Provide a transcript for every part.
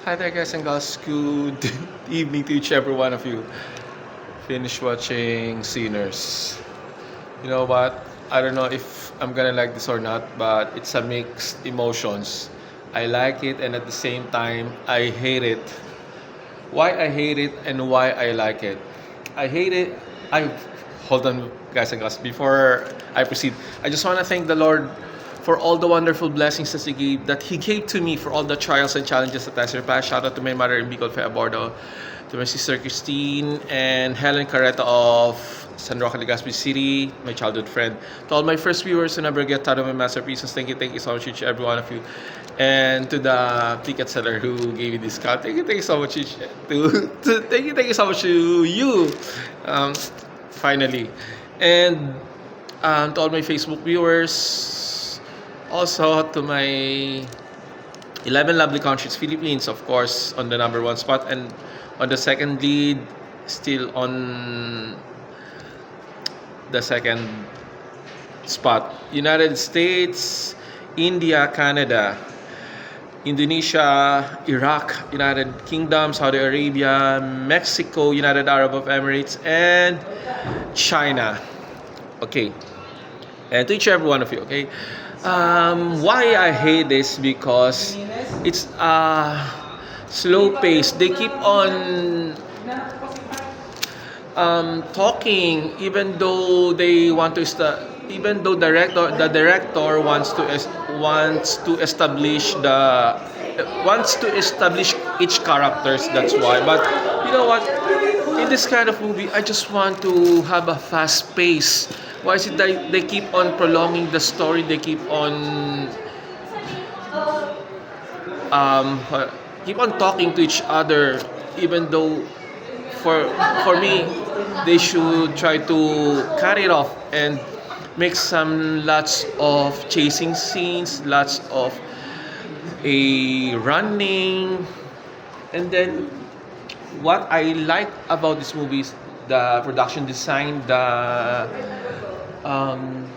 Hi there, guys and girls. Good evening to each every one of you. Finished watching Sinners. You know what? I don't know if I'm gonna like this or not, but it's a mixed emotions. I like it, and at the same time, I hate it. Why I hate it and why I like it? I hate it. I hold on, guys and girls. Before I proceed, I just want to thank the Lord for all the wonderful blessings that He gave to me, for all the trials and challenges that I surpassed. Shout out to my mother in Bicol, Fe Abordo, to my sister Christine and Helen Carreta of San Roque, Legazpi City, my childhood friend. To all my first viewers who never get tired of my masterpieces, thank you so much, each every one of you. And to the ticket seller who gave me discount, thank you so much, thank you so much to you. Um, Finally, and to all my Facebook viewers, also to my 11 lovely countries, Philippines, of course, on the number one spot, and on the second lead, still on the second spot, United States, India, Canada, Indonesia, Iraq, United Kingdom, Saudi Arabia, Mexico, United Arab Emirates, and China. Okay, and to each every one of you. Okay, why I hate this, because it's slow pace. They keep on talking, even though they want to even though the director wants to establish each characters. That's why. But you know what, in this kind of movie, I just want to have a fast pace. Why is it that they keep on prolonging the story? They um, keep on talking to each other, even though for for me, they should try to cut it off and make some lots of chasing scenes, lots of a running. And then what I like about this movie is the production design, um,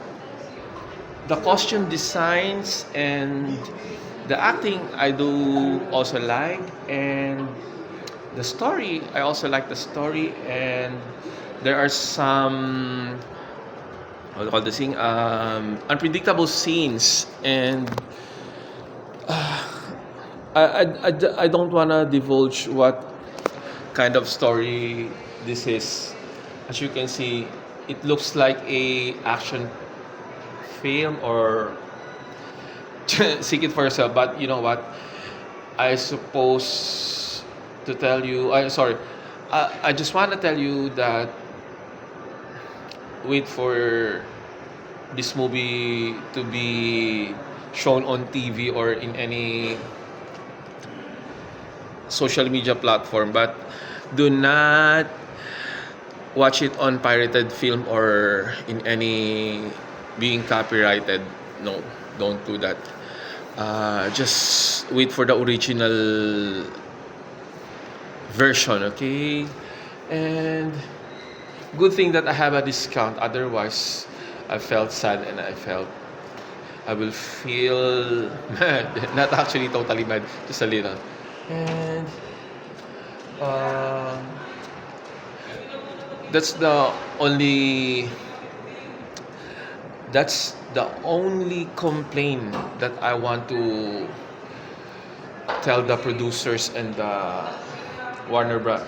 the costume designs, and the acting I do also like, and the story I also like the story. And there are some, what do you call this thing, unpredictable scenes. And I don't wanna divulge what kind of story this is. As you can see, it looks like a action film, or seek it for yourself. But you know what? I suppose to tell you. I sorry. I just want to tell you that wait for this movie to be shown on TV or in any social media platform, but do not watch it on pirated film or in any being copyrighted. No, don't do that. Just wait for the original version, okay? And good thing that I have a discount. Otherwise, I felt sad, and I will feel mad. Not actually totally mad, just a little. And uh, that's the only complaint that I want to tell the producers and the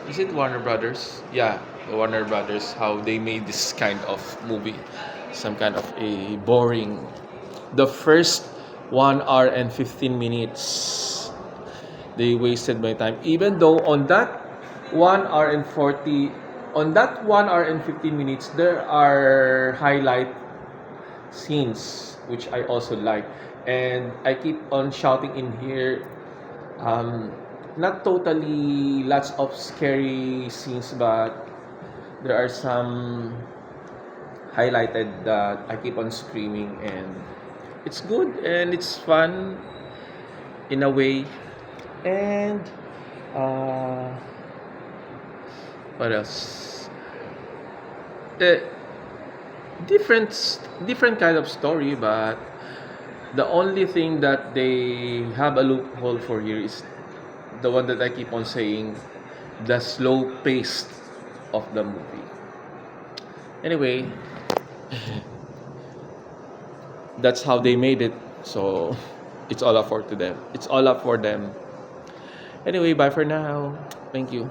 Is it Warner Brothers? Yeah, the Warner Brothers, how they made this kind of movie, some kind of a boring. The first 1 hour and 15 minutes, they wasted my time. Even though on that 1 hour and 15 minutes, there are highlight scenes which I also like. And I keep on shouting in here, not totally lots of scary scenes, but there are some highlighted that I keep on screaming, and it's good and it's fun in a way. And uh, what else? Uh, different kind of story, but the only thing that they have a loophole for here is the one that I keep on saying, the slow pace of the movie. Anyway, that's how they made it. So it's all up for them. It's all up for them. Anyway, bye for now. Thank you.